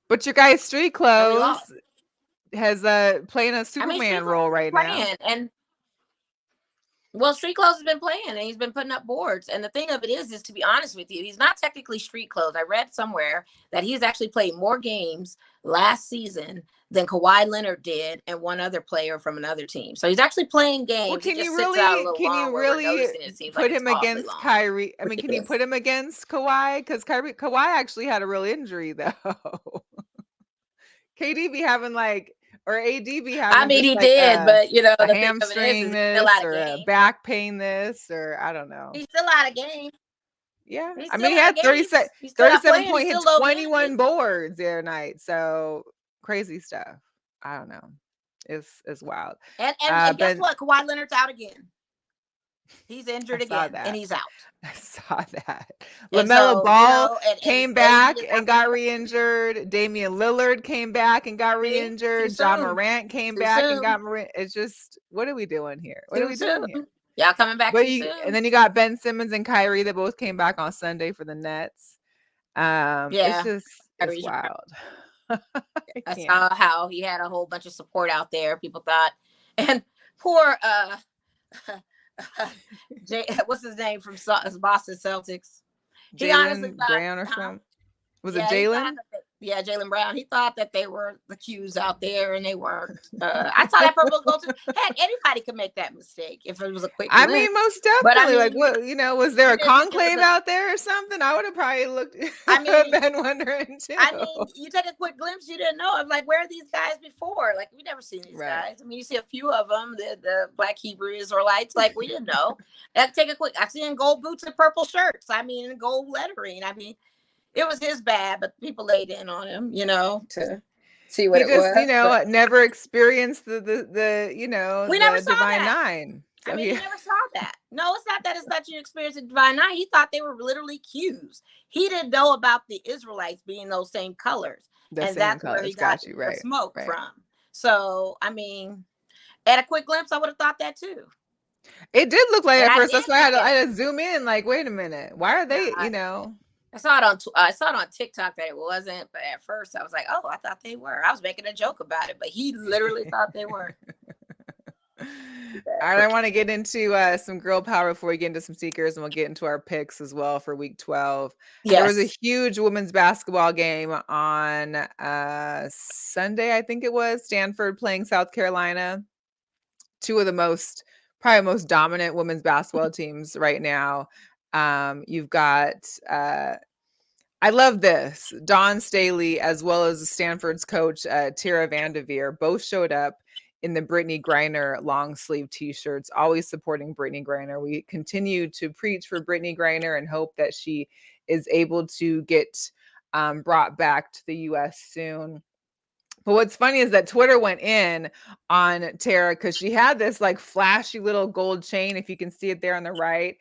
But your guy's Street And we Clothes lost. has playing a Superman role right now. And well, Street Clothes has been playing, and he's been putting up boards. And the thing of it is to be honest with you, he's not technically Street Clothes. I read somewhere that he's actually played more games last season than Kawhi Leonard did and one other player from another team. So he's actually playing games. Well, can you really put him against Kyrie? I mean, can you put him against Kawhi? Because Kawhi actually had a real injury though. KD be having or AD be having. I mean, he did, but a hamstring this or a back pain this or I don't know. He's still out of game. Yeah, I mean, he had 37 points, hit 21 boards the other night. So crazy stuff. I don't know. It's wild. And guess what? Kawhi Leonard's out again. He's injured again, and he's out. I saw that. LaMelo Ball came back and got re-injured. Damian Lillard came back and got re-injured. John Morant came back and got It's just, what are we doing here? What are we doing here? Y'all coming back too soon. And then you got Ben Simmons and Kyrie that both came back on Sunday for the Nets. It's wild. I saw how he had a whole bunch of support out there. People thought, and poor what's his name from Boston Celtics? Jaylen Brown or something. Was it Jaylen? Yeah, Jaylen Brown. He thought that they were the Qs out there, and they weren't. I saw that purple go to. Heck, anybody could make that mistake if it was a quick. I mean, most definitely. But what was there a conclave out there or something? I would have probably looked. Been wondering too. I mean, you take a quick glimpse, you didn't know. I'm like, where are these guys before? Like, we never seen these guys. I mean, you see a few of them, the Black Hebrew Israelites. Like, we didn't know. Take a quick. I see in gold boots and purple shirts. I mean, gold lettering. I mean. It was his bad, but people laid in on him, to see what it was. Never experienced the we never saw Divine that. Nine. So I mean, he never saw that. No, it's not that. It's not you experienced the Divine Nine. He thought they were literally Qs. He didn't know about the Israelites being those same colors, that's where he got the smoke from. So, I mean, at a quick glimpse, I would have thought that too. It did look like at first. That's why I had to zoom in. Like, wait a minute, why are they? I saw it on TikTok that it wasn't, but at first I was like, oh, I thought they were. I was making a joke about it, but he literally thought they were. All right, I want to get into some girl power before we get into some seekers, and we'll get into our picks as well for week 12. Yes. There was a huge women's basketball game on Sunday, I think it was. Stanford playing South Carolina. Two of the probably most dominant women's basketball teams right now. You've got I love this. Dawn Staley, as well as Stanford's coach, Tara VanDerveer, both showed up in the Brittany Griner long sleeve t-shirts, always supporting Brittany Griner. We continue to preach for Brittany Griner and hope that she is able to get brought back to the U.S. soon. But what's funny is that Twitter went in on Tara because she had this flashy little gold chain, if you can see it there on the right.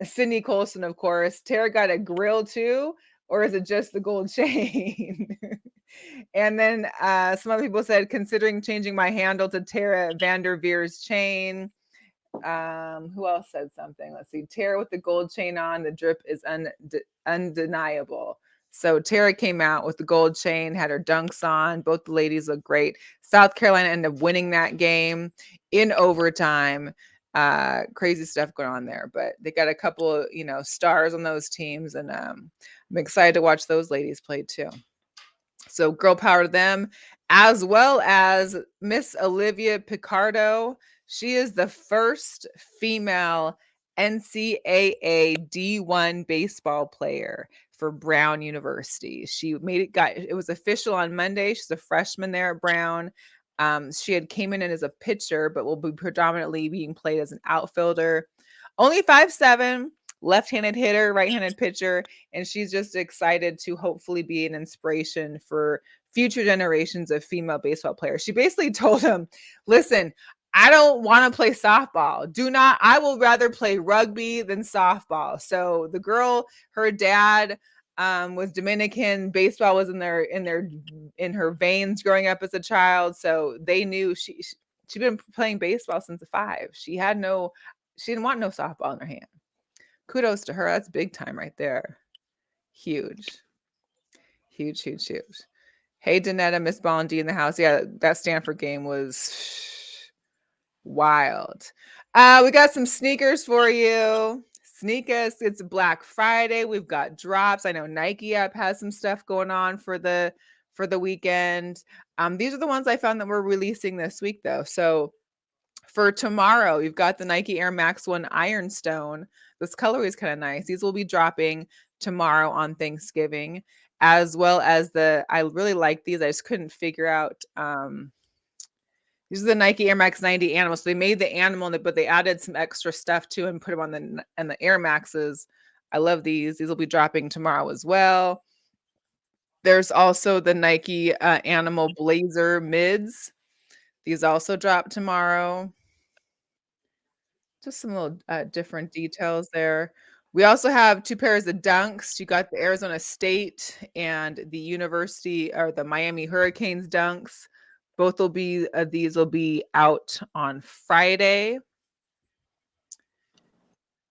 Sydney Colson, of course. Tara got a grill too, or is it just the gold chain? And then some other people said, considering changing my handle to Tara VanDerveer's chain. Who else said something? Let's see. Tara with the gold chain on. The drip is undeniable. So Tara came out with the gold chain, had her dunks on. Both the ladies look great. South Carolina ended up winning that game in overtime. Crazy stuff going on there, but they got a couple of stars on those teams, and I'm excited to watch those ladies play too. So girl power to them, as well as Miss Olivia Picardo. She is the first female NCAA D1 baseball player for Brown University. She it was official on Monday. She's a freshman there at Brown. She had came in as a pitcher, but will be predominantly being played as an outfielder. Only 5'7", left-handed hitter, right-handed pitcher, and she's just excited to hopefully be an inspiration for future generations of female baseball players. She basically told him, listen, I don't want to play softball. I will rather play rugby than softball. So the girl, her dad was Dominican. Baseball was in her veins growing up as a child. So they knew she'd been playing baseball since 5. She didn't want no softball in her hand. Kudos to her. That's big time right there. Huge. Huge, huge, huge. Hey, Danetta, Miss Bondi in the house. Yeah, that Stanford game was wild. We got some sneakers for you. Sneakers. It's Black Friday. We've got drops. I know Nike app has some stuff going on for the weekend. These are the ones I found that we're releasing this week, though. So for tomorrow, you've got the Nike Air Max 1 Ironstone. This colorway is kind of nice. These will be dropping tomorrow on Thanksgiving, as well as I really like these. I just couldn't figure out. These are the Nike Air Max 90 Animal. So they made the animal, but they added some extra stuff too and put them on the Air Maxes. I love these. These will be dropping tomorrow as well. There's also the Nike Animal Blazer Mids. These also drop tomorrow. Just some little different details there. We also have 2 pairs of Dunks. You got the Arizona State and the University or the Miami Hurricanes Dunks. Both will be these will be out on Friday.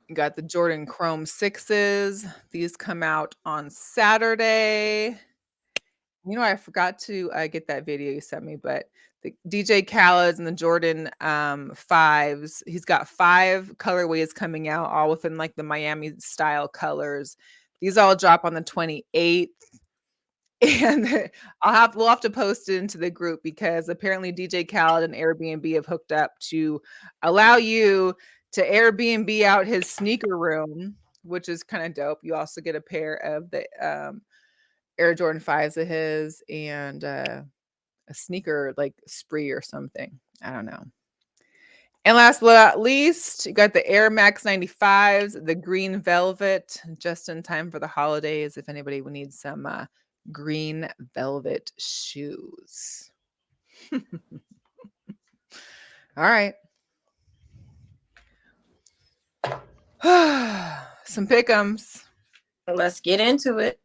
You got the Jordan Chrome 6s. These come out on Saturday. You know, I forgot to get that video you sent me, but the DJ Khaled's and the Jordan 5s. He's got 5 colorways coming out, all within like the Miami style colors. These all drop on the 28th. And we'll have to post it into the group because apparently DJ Khaled and Airbnb have hooked up to allow you to Airbnb out his sneaker room, which is kind of dope. You also get a pair of the Air Jordan 5s of his and a sneaker like spree or something. I don't know. And last but not least, you got the Air Max 95s, the green velvet, just in time for the holidays. If anybody needs some green velvet shoes. All right. Some pick'ems. Let's get into it.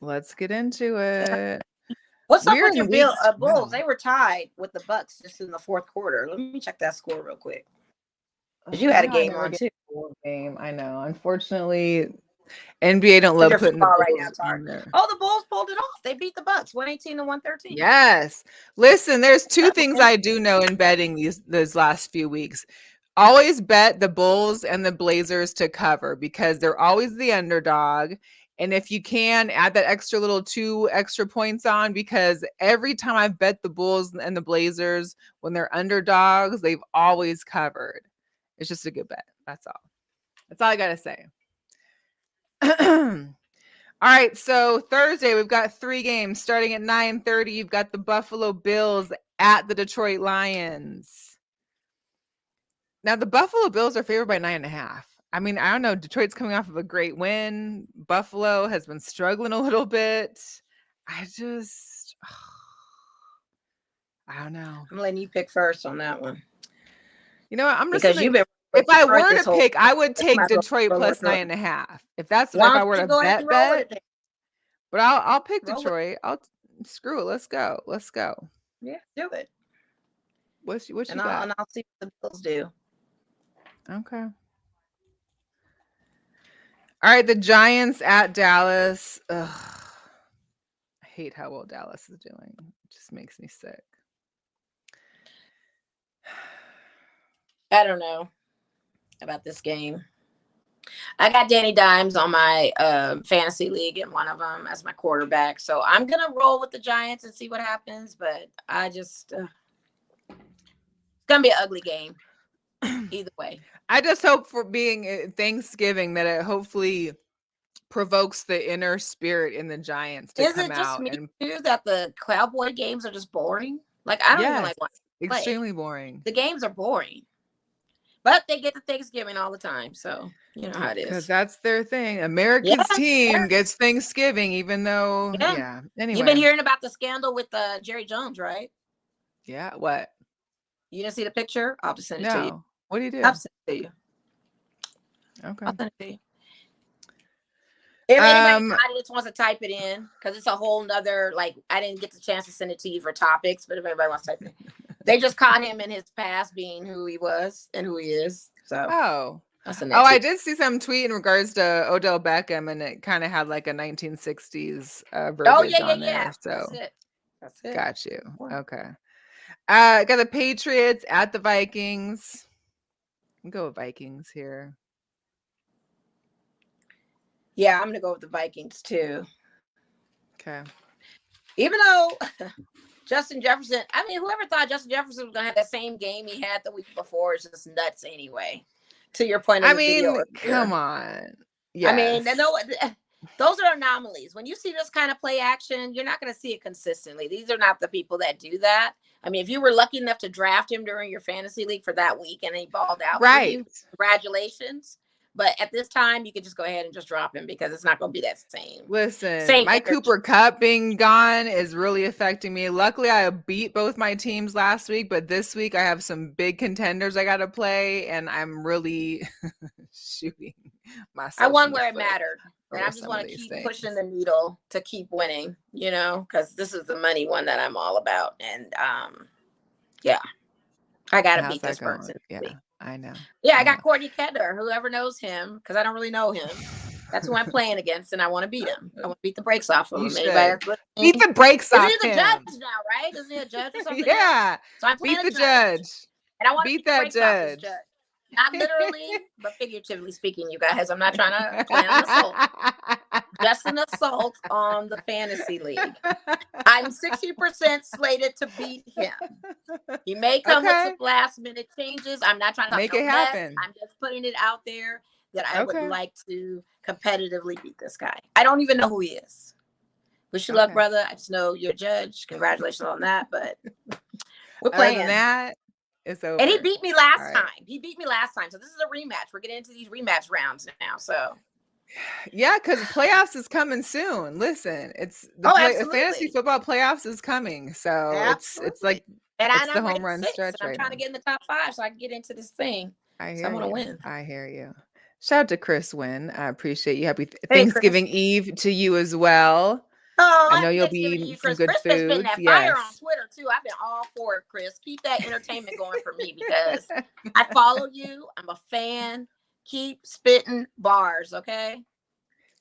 Let's get into it. What's up We're with your in week Bulls? 12. They were tied with the Bucks just in the 4th quarter. Let me check that score real quick. Because you had a game on too. Game, I know. Unfortunately, NBA don't love putting the Bulls on there. Oh, the Bulls pulled it off. They beat the Bucks 118 to 113. Yes. Listen, there's 2 things I do know in betting those last few weeks. Always bet the Bulls and the Blazers to cover because they're always the underdog. And if you can, add that 2 extra points on because every time I've bet the Bulls and the Blazers when they're underdogs, they've always covered. It's just a good bet. That's all. That's all I got to say. All right, so Thursday we've got 3 games starting at 9:30. You've got the Buffalo Bills at the Detroit Lions. Now the Buffalo Bills are favored by 9.5. I mean, I don't know. Detroit's coming off of a great win. Buffalo has been struggling a little bit. I don't know. I'm letting you pick first on that one. You know what? I'm just because you've been. If I were to pick, I would take Detroit plus 9.5. If that's what if I were to bet. But I'll pick Detroit. Screw it. Let's go. Yeah, do it. What you got? And I'll see what the Bills do. Okay. All right, the Giants at Dallas. Ugh. I hate how well Dallas is doing. It just makes me sick. I don't know about this game. I got Danny Dimes on my fantasy league in one of them as my quarterback. So I'm going to roll with the Giants and see what happens. But I just, it's going to be an ugly game either way. I just hope for being Thanksgiving that it hopefully provokes the inner spirit in the Giants to come out. Is it just me too that the Cowboy games are just boring? Like, I don't even Yes, like watching them play. extremely boring. The games are boring. But they get to Thanksgiving all the time. So, you know how it Because is. that's their thing. America's Yeah. team gets Thanksgiving, even though, Yeah. yeah. You've been Anyway, hearing about the scandal with Jerry Jones, right? yeah. What? You didn't see the picture? I'll just send it to you. No. What do you do? I'll send it to you. Okay. I'll send it to you. If anybody in the audience wants to type it in, because it's a whole nother, like, I didn't get the chance to send it to you for topics, but if anybody wants to type it in. They just caught him in his past being who he was and who he is. So I'll send that to I you. did see some tweet in regards to Odell Beckham, and it kind of had like a 1960s verbiage on there. So That's it. got you. Okay. Got the Patriots at the Vikings. I'll go with Vikings here. Yeah, I'm gonna go with the Vikings too. Okay. Even though Justin Jefferson, I mean, whoever thought Justin Jefferson was gonna have that same game he had the week before is just nuts anyway. To your point, I mean, come on. Yeah. I mean, those are anomalies. When you see this kind of play action, you're not going to see it consistently. These are not the people that do that. I mean, if you were lucky enough to draft him during your fantasy league for that week and he balled out, right? For you, congratulations. But at this time, you could just go ahead and just drop him because it's not going to be that same. Listen, my Cooper Kupp being gone is really affecting me. Luckily, I beat both my teams last week, but this week I have some big contenders I got to play, and I'm really shooting myself. I won where it mattered, and I just want to keep pushing the needle to keep winning, you know, because this is the money one that I'm all about. And yeah, I got to beat this person. Yeah. I know. Yeah, I got Courtney Ketter, whoever knows him, because I don't really know him. That's who I'm playing against, and I want to beat him. I want to beat the brakes off of him. Beat the brakes off him. He's a judge now, right? Isn't he a judge or something? Yeah. So I'm playing beat the judge. And I want to beat that judge. Not literally, but figuratively speaking, you guys. I'm not trying to plan an assault. Just an assault on the fantasy league. I'm 60% slated to beat him. He may come with some last minute changes. I'm not trying to make it happen. I'm just putting it out there that I would like to competitively beat this guy. I don't even know who he is. Wish you luck, brother. I just know you're a judge. Congratulations on that. But we're playing. Other than that, it's over. And he beat me last time. He beat me last time. So this is a rematch. We're getting into these rematch rounds now. So yeah, because playoffs is coming soon. Listen, it's the fantasy football playoffs is coming. So it's like it's the home run stretch right now. I'm trying to get in the top 5 so I can get into this thing. I want to win. I hear you. Shout out to Chris Wynn. I appreciate you. Happy Thanksgiving Eve to you as well. Oh, I know you'll be eating some good Chris food. Has been that fire on Twitter too. I've been all for it, Chris. Keep that entertainment going for me because I follow you. I'm a fan. Keep spitting bars, okay?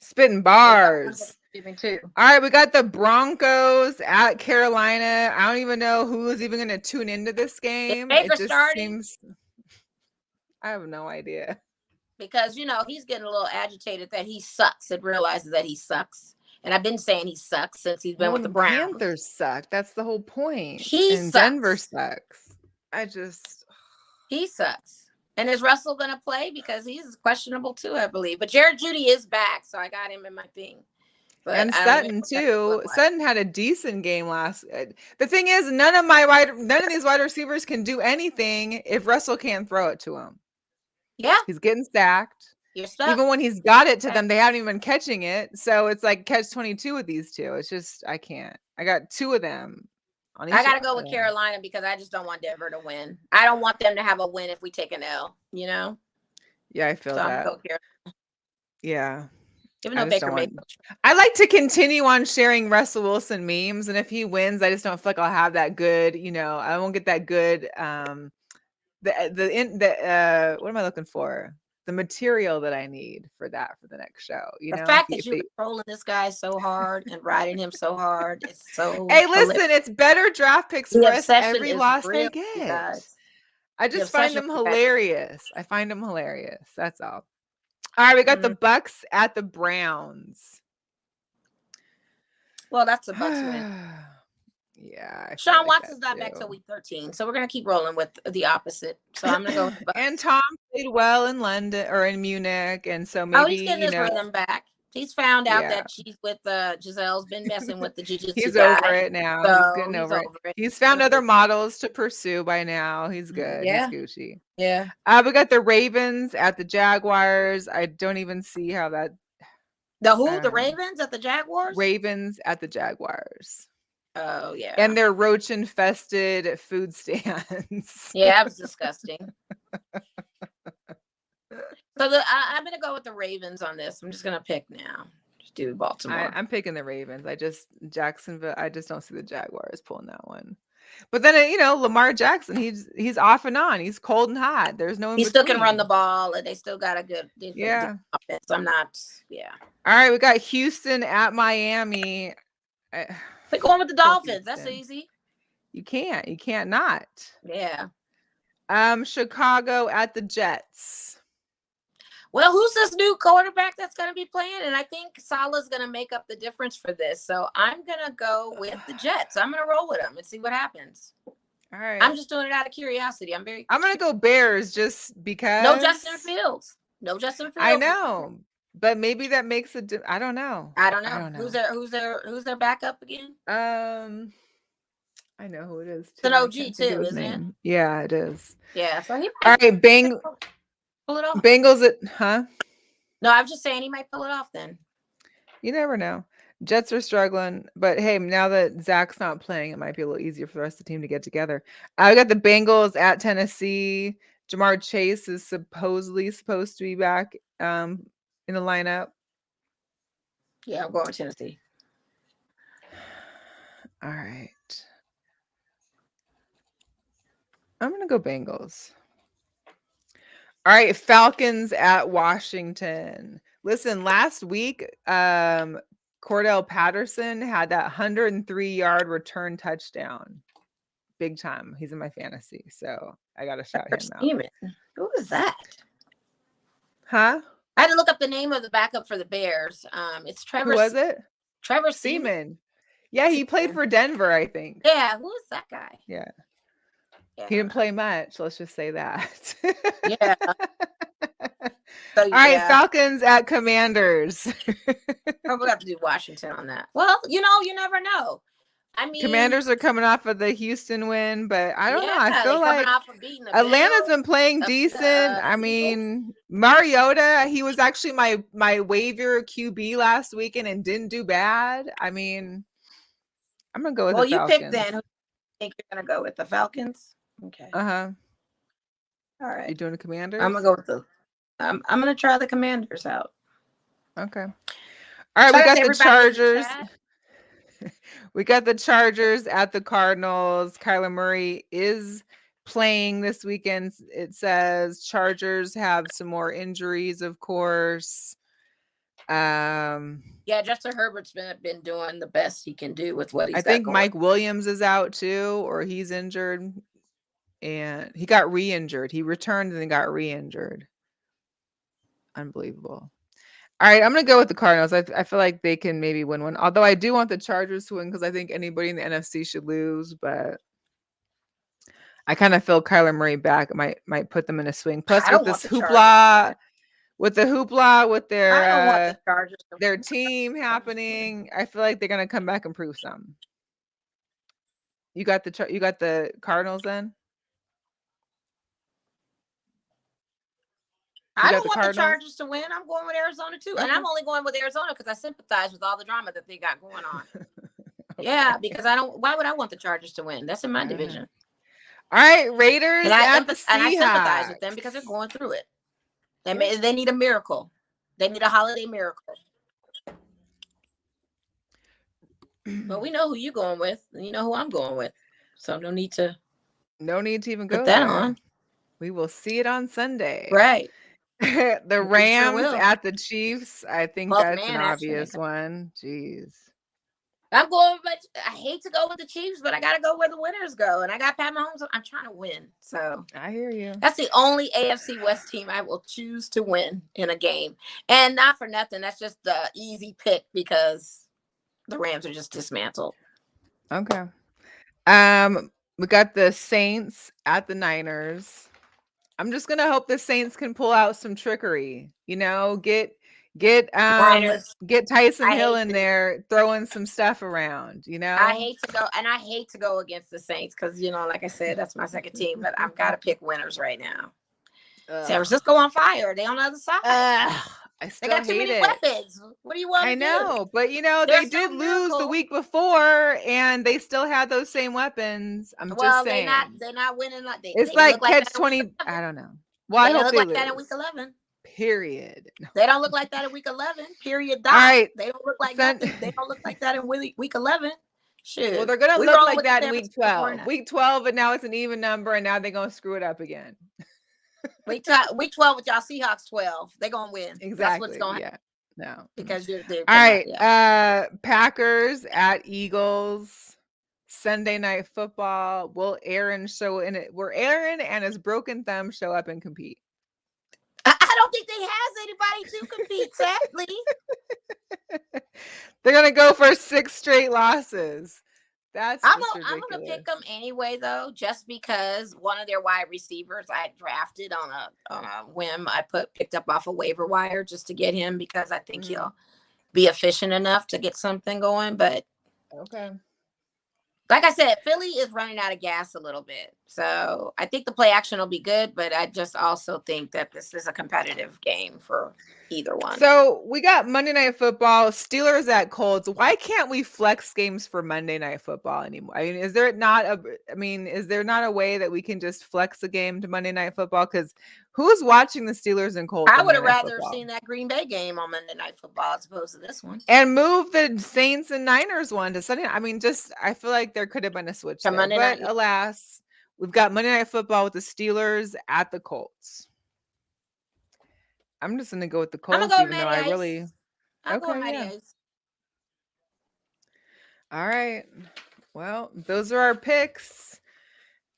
Spitting bars. All right, we got the Broncos at Carolina. I don't even know who's even going to tune into this game. It just seems. I have no idea. Because he's getting a little agitated that he sucks and realizes that he sucks. And I've been saying he sucks since he's been with the Browns. Panthers suck. That's the whole point. And Denver sucks. He sucks. And is Russell going to play? Because he's questionable too, I believe. But Jared Judy is back, so I got him in my thing. But and Sutton too. Sutton had a decent game last. The thing is, none of these wide receivers can do anything if Russell can't throw it to him. Yeah, he's getting sacked. You're stuck. Even when he's got it to them, they haven't even been catching it. So it's like catch 22 with these two. It's just I can't. I got 2 of them. I got to go with Carolina because I just don't want Denver to win. I don't want them to have a win if we take an L. Yeah, I feel that. Yeah. Even though Baker made. I like to continue on sharing Russell Wilson memes, and if he wins, I just don't feel like I'll have that good. I won't get that good. What am I looking for? The material that I need for the next show. The fact that you're trolling this guy so hard and riding him so hard is so. Hey, listen, it's better draft picks for us every loss they get. Guys. I just find them hilarious. I find them hilarious. That's all. All right, we got the Bucks at the Browns. Well, that's a Bucks win. Yeah. Sean Watson's not back till week 13, so we're gonna keep rolling with the opposite. So I'm gonna go with the Bucks. And Tom played well in London or in Munich, and so maybe he's getting his rhythm back. He's found out Yeah. that she's with Giselle's been messing with the jiu-jitsu He's guy. over it now. So He's getting over it. He's found other models to pursue by now. He's good. Yeah. He's Gucci. Yeah. We got the Ravens at the Jaguars. I don't even see how that. The who? The Ravens at the Jaguars? Ravens at the Jaguars. Oh, yeah. And their roach-infested food stands. Yeah, that was disgusting. So I'm going to go with the Ravens on this. I'm just going to pick now. Just do Baltimore. I'm picking the Ravens. Jacksonville. I just don't see the Jaguars pulling that one. But then Lamar Jackson, he's off and on. He's cold and hot. There's no in he still between. can run the ball, and they still got a good defense. Offense. I'm not. Yeah. All right, we got Houston at Miami. We're going with the Dolphins. That's easy. You can't not. Yeah. Chicago at the Jets. Well, who's this new quarterback that's going to be playing? And I think Salah's going to make up the difference for this. So I'm going to go with the Jets. I'm going to roll with them and see what happens. All right. I'm just doing it out of curiosity. I'm going to go Bears just because. No Justin Fields. I know. But maybe that makes a I don't know. I don't know. Who's their backup again? I know who it is. It's an OG too, isn't it? Yeah, it is. Yeah. So all right, pull it off. Bengals at No, I'm just saying he might pull it off then. You never know. Jets are struggling, but hey, now that Zach's not playing, it might be a little easier for the rest of the team to get together. I got the Bengals at Tennessee. Jamar Chase is supposed to be back in the lineup. Yeah, I'm going with Tennessee. All right. I'm going to go Bengals. All right, Falcons at Washington. Listen, last week, Cordell Patterson had that 103-yard return touchdown. Big time. He's in my fantasy, so I got to shout him out. Who was that? Huh? I had to look up the name of the backup for the Bears. It's Trevor. Who was it? Trevor Seaman. Yeah, he played for Denver, I think. Yeah, who is that guy? Yeah. He didn't play much. Let's just say that. Yeah. So, all right, Falcons at Commanders. Probably have to do Washington on that. Well, you never know. I mean, Commanders are coming off of the Houston win, but I don't know. I feel like Atlanta's been playing decent. I mean, Mariota, he was actually my waiver QB last weekend and didn't do bad. I mean, I'm gonna go with the Falcons. Well, you pick then. Who do you think you're gonna go with? The Falcons? Okay. All right. You doing the Commanders? I'm gonna go with I'm gonna try the Commanders out. Okay. All right, we got the Chargers. We got the Chargers at the Cardinals. Kyler Murray is playing this weekend. It says Chargers have some more injuries, of course. Yeah, Justin Herbert's been doing the best he can do with what he's got. I think Mike Williams is out too, or he's injured. And he got re-injured. He returned and then got re-injured. Unbelievable. All right, I'm going to go with the Cardinals. I feel like they can maybe win one. Although I do want the Chargers to win because I think anybody in the NFC should lose. But I kind of feel Kyler Murray back might put them in a swing. Plus, with this hoopla, with their team happening, I feel like they're going to come back and prove something. You got the Cardinals then? I don't want the Chargers to win. I'm going with Arizona too. And I'm only going with Arizona because I sympathize with all the drama that they got going on. Yeah, because why would I want the Chargers to win? That's in my division. All right, Raiders and I sympathize with them because they're going through it. They need a miracle. They need a holiday miracle. But we know who you're going with, and you know who I'm going with. So no need to even go put that on. We will see it on Sunday. Right. The Rams at the Chiefs. I think that's an obvious one. Jeez. I'm going, but I hate to go with the Chiefs, but I got to go where the winners go. And I got Pat Mahomes. I'm trying to win. So I hear you. That's the only AFC West team I will choose to win in a game. And not for nothing. That's just the easy pick because the Rams are just dismantled. Okay. We got the Saints at the Niners. I'm just gonna hope the Saints can pull out some trickery. Get Get Niners. get Tyson I Hill hate in to, there throwing some stuff around, I hate to go, and I hate to go against the Saints because like I said, that's my second team. But I've got to pick winners right now. San Ugh. Francisco on fire. They on the other side. I They still got too hate many it. weapons. What do you want I to do? know, but they There's no did lose the miracle. week before, and they still had those same weapons. I'm just Well, saying. they're not winning. Like they It's didn't look like like catch that in week 20. 11. I don't know. Well, I They didn't hope look they like that in week lose. 11. Period. They don't look like that in week 11. Period. Dot. All right. They don't look like nothing. They don't look like that in week 11. Shoot. Well, they're gonna We look rolling like with that in San week Francisco 12. 49. Week 12, and now it's an even number, and now they're gonna screw it up again. Week 12 with y'all Seahawks 12. They're gonna win. That's what's Exactly. gonna happen. Yeah. No. Because they're All right. yeah. Packers at Eagles. Sunday night football. Will Aaron show in it? Will Aaron and his broken thumb show up and compete? I don't think they has anybody to compete, sadly. They're gonna go for 6 straight losses. That's I'm just gonna ridiculous. pick them anyway, though, just because one of their wide receivers I drafted on a whim. I picked up off a waiver wire just to get him because I think he'll be efficient enough to get something going. But Okay. like I said, Philly is running out of gas a little bit. So I think the play action will be good, but I just also think that this is a competitive game for either one. So we got Monday Night Football, Steelers at Colts. Why can't we flex games for Monday Night Football anymore? I mean, is there not a way that we can just flex a game to Monday Night Football? Because who's watching the Steelers and Colts? I would have rather seen that Green Bay game on Monday Night Football as opposed to this one. And move the Saints and Niners one to Sunday. I mean, I feel like there could have been a switch there. Monday But night. alas, we've got Monday Night Football with the Steelers at the Colts. I'm just gonna go with the Colts, go even though I really. I'll go Matty Ice. All right. Well, those are our picks.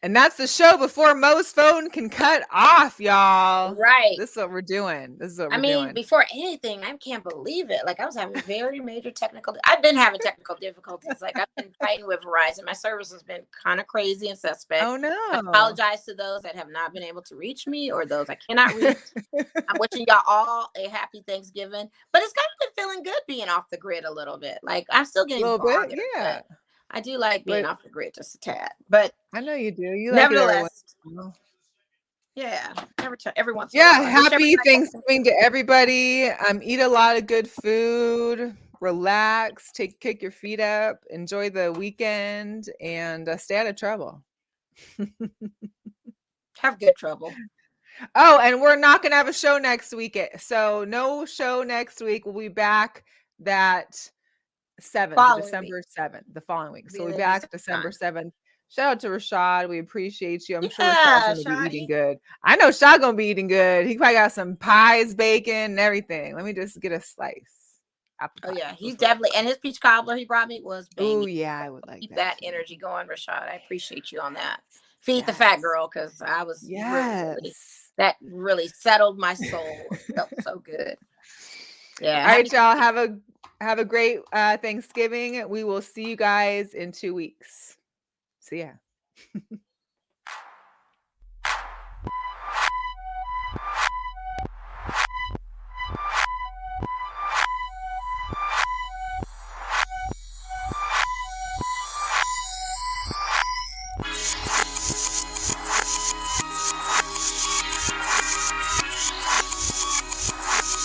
And that's the show before Mo's phone can cut off, y'all. Right. This is what we're doing. Doing. Before anything, I can't believe it. Like I was having I've been having technical difficulties. Like I've been fighting with Verizon. My service has been kind of crazy and suspect. Oh no. I apologize to those that have not been able to reach me or those I cannot reach. I'm wishing y'all all a happy Thanksgiving. But it's kind of been feeling good being off the grid a little bit. Like I'm still getting a little bit, yeah. I do like being off the grid just a tad, but I know you do. You nevertheless, yeah. Every once in a while. Happy Thanksgiving to everybody. Eat a lot of good food. Relax. Kick your feet up. Enjoy the weekend, and stay out of trouble. Have good trouble. Oh, and we're not gonna have a show next week. So no show next week. We'll be back that 7th, December 7th, the following week. So we'll be back December 7th. Shout out to Rashad. We appreciate you. I'm sure Rashad's gonna be eating good. I know Rashad gonna be eating good. He probably got some pies, bacon, and everything. Let me just get a slice. Oh yeah, he's definitely, and his peach cobbler he brought me was banging. Oh yeah, I would like keep that energy going, Rashad. I appreciate you on that. Feed the fat girl, because I was that really settled my soul. It felt so good. Yeah. All right, y'all. Have a great Thanksgiving. We will see you guys in 2 weeks. See ya.